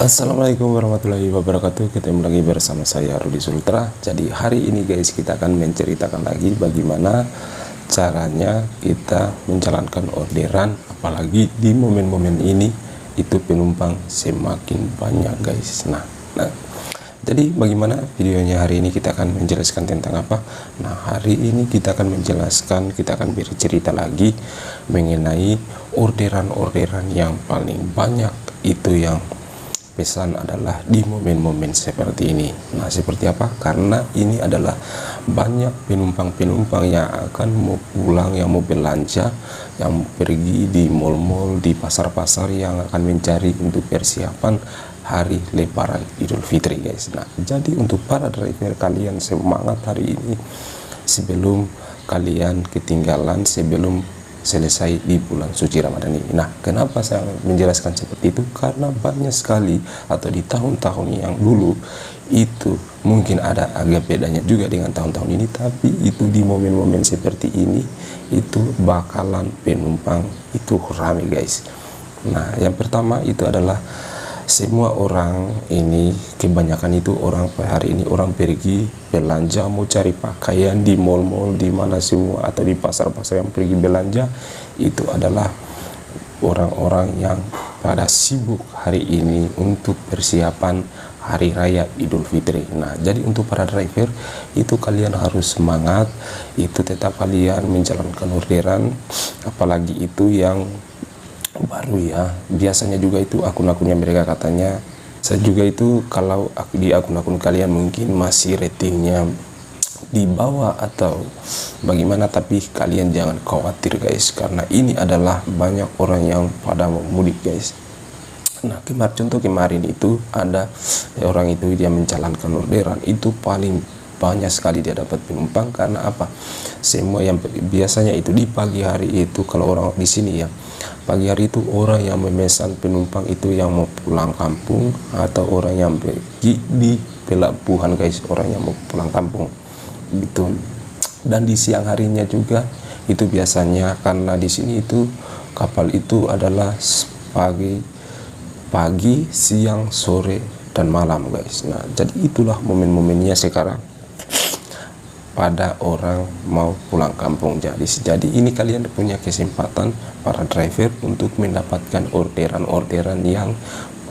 Assalamualaikum warahmatullahi wabarakatuh. Ketemu lagi bersama saya Rudi Sultra. Jadi hari ini guys, kita akan menceritakan lagi bagaimana caranya kita menjalankan orderan, apalagi di momen-momen ini itu penumpang semakin banyak guys. Jadi bagaimana videonya hari ini, kita akan menjelaskan tentang apa? Nah, hari ini kita akan menjelaskan, kita akan bercerita lagi mengenai orderan-orderan yang paling banyak itu yang pesan adalah di momen-momen seperti ini. Nah, seperti apa? Karena ini adalah banyak penumpang-penumpang yang akan mau pulang, yang mau belanja, yang pergi di mal-mal, di pasar-pasar, yang akan mencari untuk persiapan hari Lebaran Idul Fitri guys. Nah, jadi untuk para driver, kalian semangat hari ini sebelum kalian ketinggalan, sebelum selesai di bulan suci Ramadan ini. Nah, kenapa saya menjelaskan seperti itu? Karena banyak sekali, atau di tahun-tahun yang dulu itu mungkin ada agak bedanya juga dengan tahun-tahun ini, tapi itu di momen-momen seperti ini itu bakalan penumpang itu ramai guys. Nah, yang pertama itu adalah semua orang ini, kebanyakan itu orang hari ini orang pergi belanja, mau cari pakaian di mall-mall, di mana semua, atau di pasar-pasar yang pergi belanja, itu adalah orang-orang yang pada sibuk hari ini untuk persiapan hari raya Idul Fitri. Nah, jadi untuk para driver itu kalian harus semangat, itu tetap kalian menjalankan orderan, apalagi itu yang baru ya. Biasanya juga itu akun-akunnya mereka katanya, saya juga itu kalau di akun-akun kalian mungkin masih ratingnya di bawah atau bagaimana, tapi kalian jangan khawatir guys, karena ini adalah banyak orang yang pada mau mudik guys. Nah, contoh kemarin itu ada orang itu dia menjalankan orderan, itu paling banyak sekali dia dapat penumpang. Karena apa? Semua yang biasanya itu di pagi hari itu, kalau orang di sini ya, pagi hari itu orang yang memesan penumpang itu yang mau pulang kampung, atau orang yang pergi di pelabuhan guys, orang yang mau pulang kampung gitu. Dan di siang harinya juga itu biasanya, karena di sini itu kapal itu adalah pagi, siang, sore, dan malam guys. Nah, jadi itulah momen-momennya sekarang pada orang mau pulang kampung. Jadi ini kalian punya kesempatan para driver untuk mendapatkan orderan-orderan yang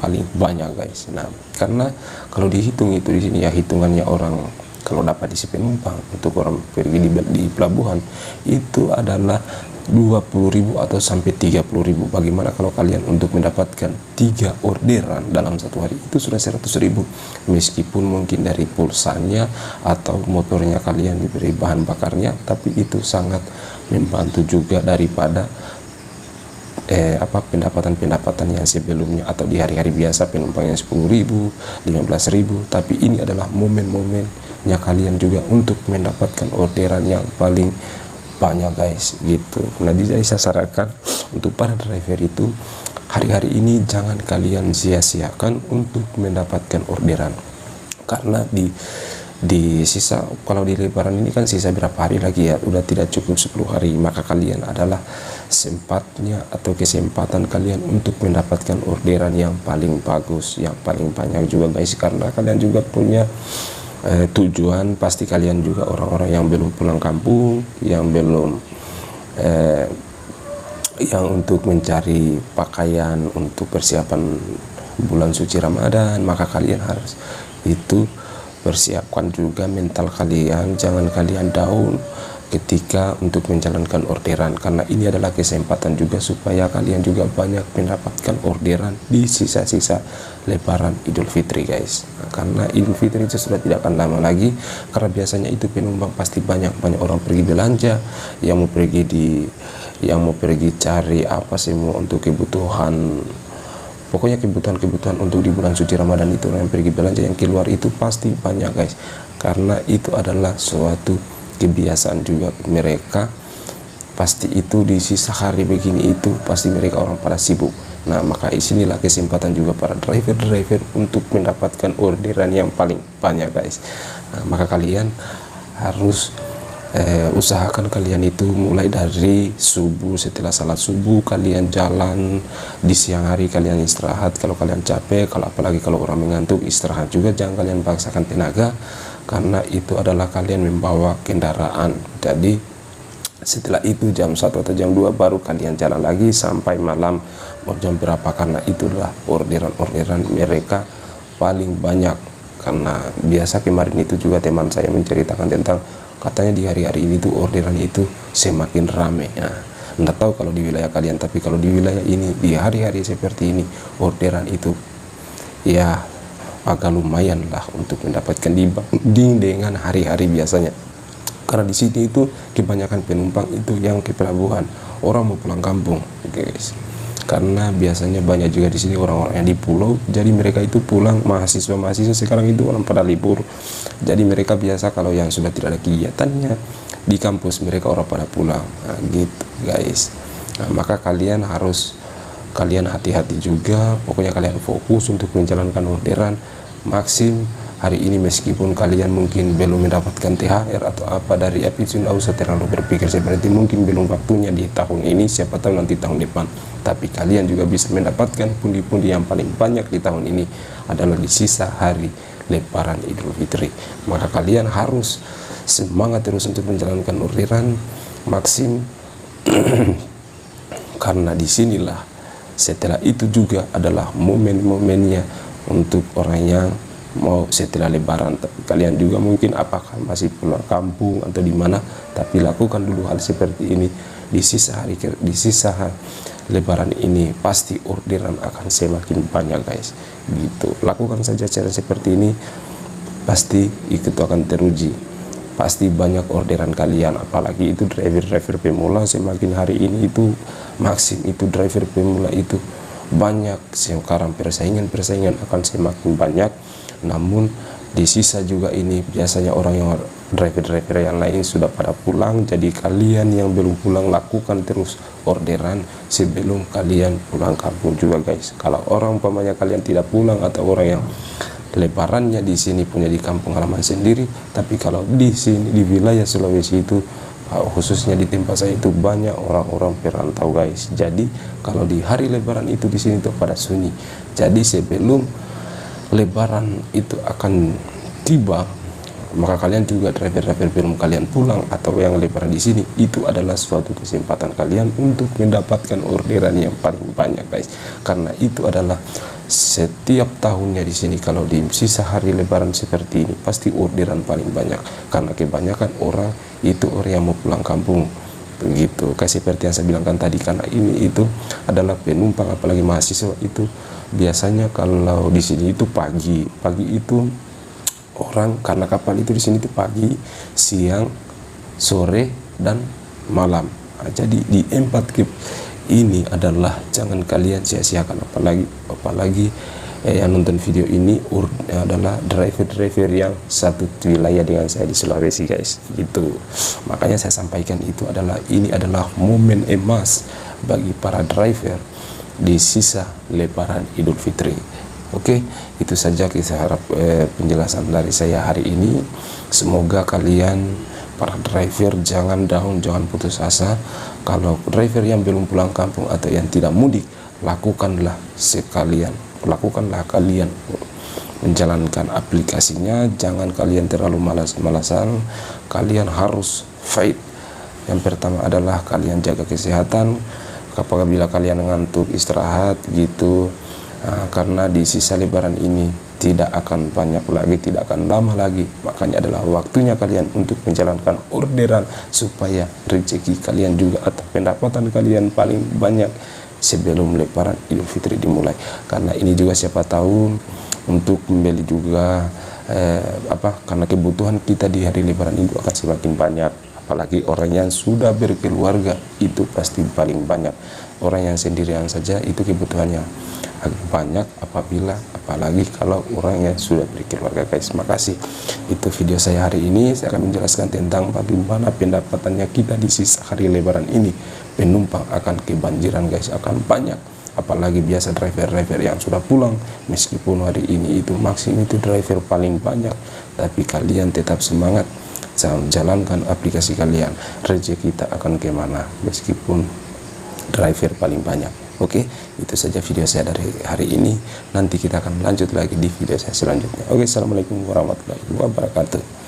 paling banyak guys. Nah, karena kalau dihitung itu di sini ya, hitungannya orang kalau dapat isi penumpang untuk orang pergi di pelabuhan itu adalah 20.000 atau sampai 30.000. Bagaimana kalau kalian untuk mendapatkan 3 orderan dalam satu hari, itu sudah 100.000, meskipun mungkin dari pulsanya atau motornya kalian diberi bahan bakarnya, tapi itu sangat membantu juga daripada pendapatan-pendapatan yang sebelumnya, atau di hari-hari biasa penumpangnya 10.000, 15.000. Tapi ini adalah momen-momennya kalian juga untuk mendapatkan orderan yang paling banyak guys gitu. Nah, jadi saya sarankan untuk para driver itu hari-hari ini jangan kalian sia-siakan untuk mendapatkan orderan, karena di sisa, kalau di Lebaran ini kan sisa berapa hari lagi ya, udah tidak cukup 10 hari, maka kalian adalah sempatnya atau kesempatan kalian untuk mendapatkan orderan yang paling bagus, yang paling banyak juga guys. Karena kalian juga punya tujuan, pasti kalian juga orang-orang yang belum pulang kampung, yang belum yang untuk mencari pakaian untuk persiapan bulan suci Ramadan, maka kalian harus itu persiapkan juga mental kalian, jangan kalian down ketika untuk menjalankan orderan, karena ini adalah kesempatan juga supaya kalian juga banyak mendapatkan orderan di sisa-sisa Lebaran Idul Fitri guys. Nah, karena Idul Fitri itu sudah tidak akan lama lagi, karena biasanya itu penumpang pasti banyak orang pergi belanja, yang mau pergi cari apa semua untuk kebutuhan, pokoknya kebutuhan untuk di bulan suci Ramadan itu, yang pergi belanja, yang keluar itu pasti banyak guys. Karena itu adalah suatu kebiasaan juga mereka, pasti itu di sisa hari begini itu pasti mereka orang pada sibuk. Nah, maka disinilah kesempatan juga para driver untuk mendapatkan orderan yang paling banyak guys. Nah, maka kalian harus usahakan kalian itu mulai dari subuh, setelah salat subuh kalian jalan, di siang hari kalian istirahat kalau kalian capek, kalau apalagi kalau orang mengantuk istirahat juga, jangan kalian paksakan tenaga karena itu adalah kalian membawa kendaraan. Jadi setelah itu jam 1 atau jam 2 baru kalian jalan lagi sampai malam mau jam berapa, karena itulah orderan mereka paling banyak. Karena biasa kemarin itu juga teman saya menceritakan tentang katanya di hari-hari ini tuh orderan itu semakin rame. Nah, nggak tahu kalau di wilayah kalian, tapi kalau di wilayah ini di hari-hari seperti ini orderan itu ya agak lumayan lah untuk mendapatkan dibanding dengan hari-hari biasanya. Karena di sini itu kebanyakan penumpang itu yang ke pelabuhan, orang mau pulang kampung, guys. Karena biasanya banyak juga di sini orang-orang yang di pulau, jadi mereka itu pulang, mahasiswa sekarang itu orang pada libur, jadi mereka biasa kalau yang sudah tidak ada kegiatannya di kampus mereka orang pada pulang. Nah, gitu guys. Nah, maka kalian hati-hati juga, pokoknya kalian fokus untuk menjalankan orderan maksim hari ini. Meskipun kalian mungkin belum mendapatkan THR atau apa dari app itu, tidak usah terlalu berpikir seperti mungkin belum waktunya di tahun ini, siapa tahu nanti tahun depan. Tapi kalian juga bisa mendapatkan pundi-pundi yang paling banyak di tahun ini adalah di sisa hari Lebaran Idul Fitri. Maka kalian harus semangat terus untuk menjalankan orderan maksim karena disinilah setelah itu juga adalah momen-momennya untuk orang yang mau setelah Lebaran. Tapi kalian juga mungkin apakah masih pulang kampung atau di mana, tapi lakukan dulu hal seperti ini di sisa Lebaran ini, pasti orderan akan semakin banyak guys. Gitu, lakukan saja cara seperti ini, pasti itu akan teruji, pasti banyak orderan kalian. Apalagi itu driver pemula, semakin hari ini itu maksim itu driver pemula itu banyak. Sekarang persaingan akan semakin banyak. Namun di sisa juga ini biasanya orang yang driver yang lain sudah pada pulang, jadi kalian yang belum pulang lakukan terus orderan sebelum kalian pulang kampung juga guys. Kalau orang umpamanya kalian tidak pulang atau orang yang Lebarannya di sini punya di kampung halaman sendiri, tapi kalau di sini di wilayah Sulawesi itu khususnya di tempat saya itu banyak orang-orang perantau guys. Jadi kalau di hari Lebaran itu di sini tuh pada sunyi. Jadi sebelum Lebaran itu akan tiba, maka kalian juga driver belum kalian pulang atau yang Lebaran di sini, itu adalah suatu kesempatan kalian untuk mendapatkan orderan yang paling banyak guys. Karena itu adalah setiap tahunnya di sini kalau di sisa hari Lebaran seperti ini pasti orderan paling banyak, karena kebanyakan orang itu orang yang mau pulang kampung begitu. Kayak seperti yang saya bilangkan tadi, karena ini itu adalah penumpang apalagi mahasiswa itu biasanya kalau di sini itu pagi itu orang, karena kapal itu di sini itu pagi, siang, sore dan malam. Nah, jadi di 4 kip ini adalah jangan kalian sia-siakan, apalagi yang nonton video ini adalah driver yang satu wilayah dengan saya di Sulawesi guys. Gitu, makanya saya sampaikan itu adalah ini adalah momen emas bagi para driver di sisa Lebaran Idul Fitri. Oke, itu saja kita harap penjelasan dari saya hari ini. Semoga kalian para driver jangan down, jangan putus asa. Kalau driver yang belum pulang kampung atau yang tidak mudik, lakukanlah kalian menjalankan aplikasinya. Jangan kalian terlalu malas-malasan, kalian harus fight. Yang pertama adalah kalian jaga kesehatan. Apabila kalian ngantuk, istirahat gitu. Nah, karena di sisa Lebaran ini tidak akan banyak lagi, tidak akan lama lagi. Makanya adalah waktunya kalian untuk menjalankan orderan supaya rezeki kalian juga atau pendapatan kalian paling banyak sebelum Lebaran Idul Fitri dimulai. Karena ini juga siapa tahu untuk membeli juga karena kebutuhan kita di hari Lebaran itu akan semakin banyak. Apalagi orang yang sudah berkeluarga itu pasti paling banyak. Orang yang sendirian saja itu kebutuhannya agak banyak, apalagi kalau orang yang sudah berkeluarga guys. Makasih, itu video saya hari ini. Saya akan menjelaskan tentang bagaimana pendapatannya kita di sisa hari Lebaran ini. Penumpang akan kebanjiran guys, akan banyak. Apalagi biasa driver yang sudah pulang, meskipun hari ini itu maksimum itu driver paling banyak, tapi kalian tetap semangat. jalankan aplikasi kalian, rezeki tak akan kemana meskipun driver paling banyak. Oke, itu saja video saya dari hari ini. Nanti kita akan lanjut lagi di video saya selanjutnya. Oke, assalamualaikum warahmatullahi wabarakatuh.